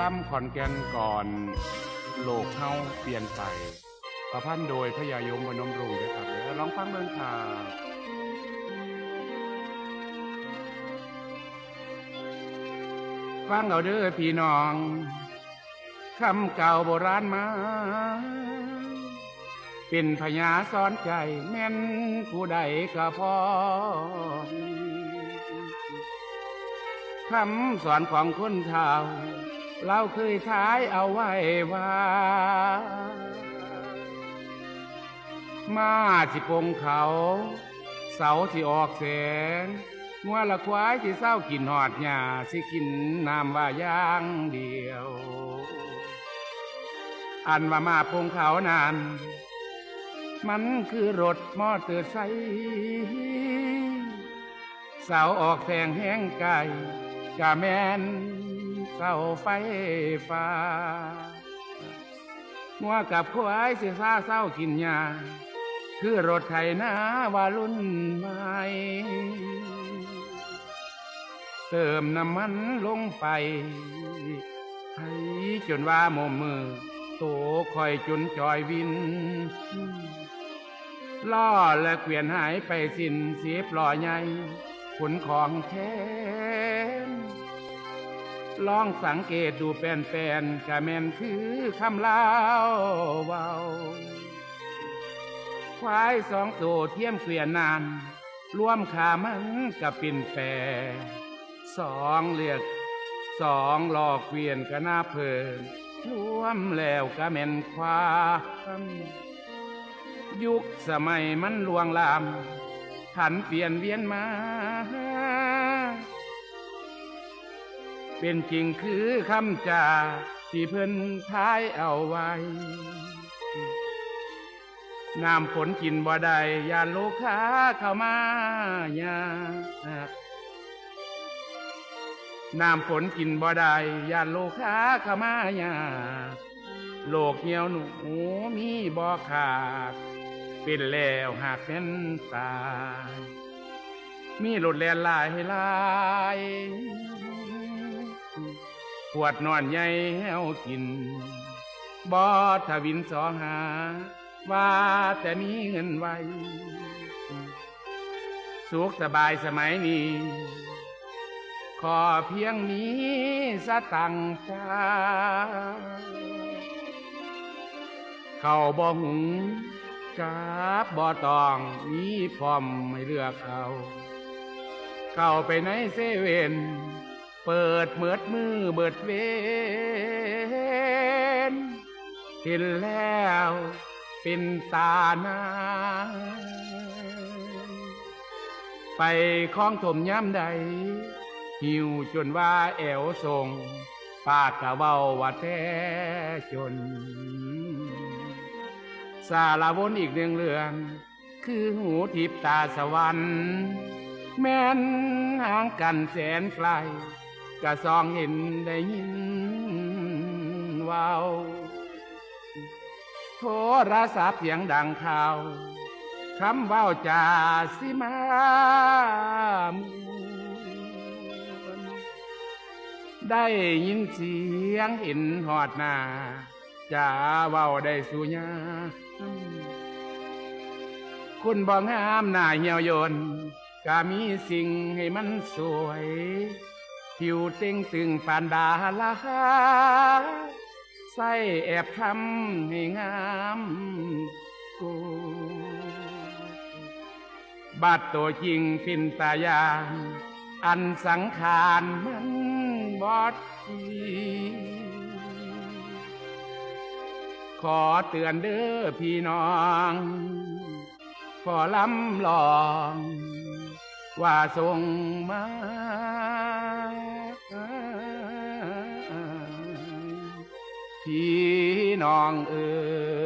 ล่ำขอนแก่นก่อนโลกเฮาเปลี่ยนไปประพันธ์โดยพญายมพนมรุ้งด้วยครับเดี๋ยวลองฟังเบิ่งครับฟังเอาเด้อพี่น้องคำเก่าโบราณมาเป็นพญาสอนใจแม่นผู้ใดก็พอคำสอนของคนเฒ่าเราเคยท้ายเอาไว้ว่ามาสิปงเขาเสาที่ออกแสงงัวละควายที่เศร้ากินหอดหญ้าสิกินน้ำว่าย่างเดียวอันว่ามาปงเขานานมันคือรถมอเตอร์ไซค์เสาออกแสงแห้งไกลกะแม่นเสาไฟฟ้างัวกับควายสิซาเศร้ากินหญ้าคือรถไถนาว่ารุ่นใหม่เติมน้ำมันลงไปให้จนว่าโมมือโตคอยจนจอยวินล้อและเกวียนหายไปสิ้นเสียปล่อใหญ่ขนของแทนลองสังเกตดูแปลนๆกะแม่นคือคำเล่าเว้าควายสองตัวเทียมเกวียนนานร่วมขามันกับปิ่นแปรสองเลือกสองหลอกเกวียนกะหน้าเพิงรวมแล้วกะแม่นความยุคสมัยมันลวงลามผันเปลี่ยนเวียนมาเป็นจริงคือคำจาที่เพิ่นท้ายเอาไว้น้ำฝนกินบ่ได้ยานลูกค้าเข้ามายากน้ำฝนกินบ่ได้ยานลูกค้าเข้ามายากโลกเหี่ยวหนูมีบ่ขาดเป็นแล้วหากแม่นตายมีรถแล่นหลายขวดนอนใหญ่เฮากินบ่ทวินสอหาว่าแต่มีเงินไว้สุขสบายสมัยนี้ขอเพียงมีสตังค์จ้าเข้าบ่หุงกับบ่ตองมีพร้อมให้เลือกเอาเข้าไปในเซเว่นเปิดเมิดมือเบิดเวนเห็นแล้วเป็นตาหน้าไปคล้องถมย้ำใดหิวจนว่าแอวทรงปากกะเว้าว่าแท้จนสารวนอีกหนึ่งเรื่องคือหูทิพตาสวรรค์แม่นห่างกันแสนไกลกะซองเห็นได้ยินว้าวโทรศัพท์เสียงดังข่าวคำเว้าจาสิมามวนได้ยินเสียงเห็นหอดหน้าจะเว้าได้สุญาคุณบ่งามหน้าเหี่ยวยนก็มีสิ่งให้มันสวยผิวเต่งตึงปานดาราใส่แอบทำให้งามกูบัดตัวจริงเป็นตายานอันสังขารมันบอดขอเตือนเด้อพี่น้องขอล้ำลองว่าส่งมาพี่น้องเอ๋ย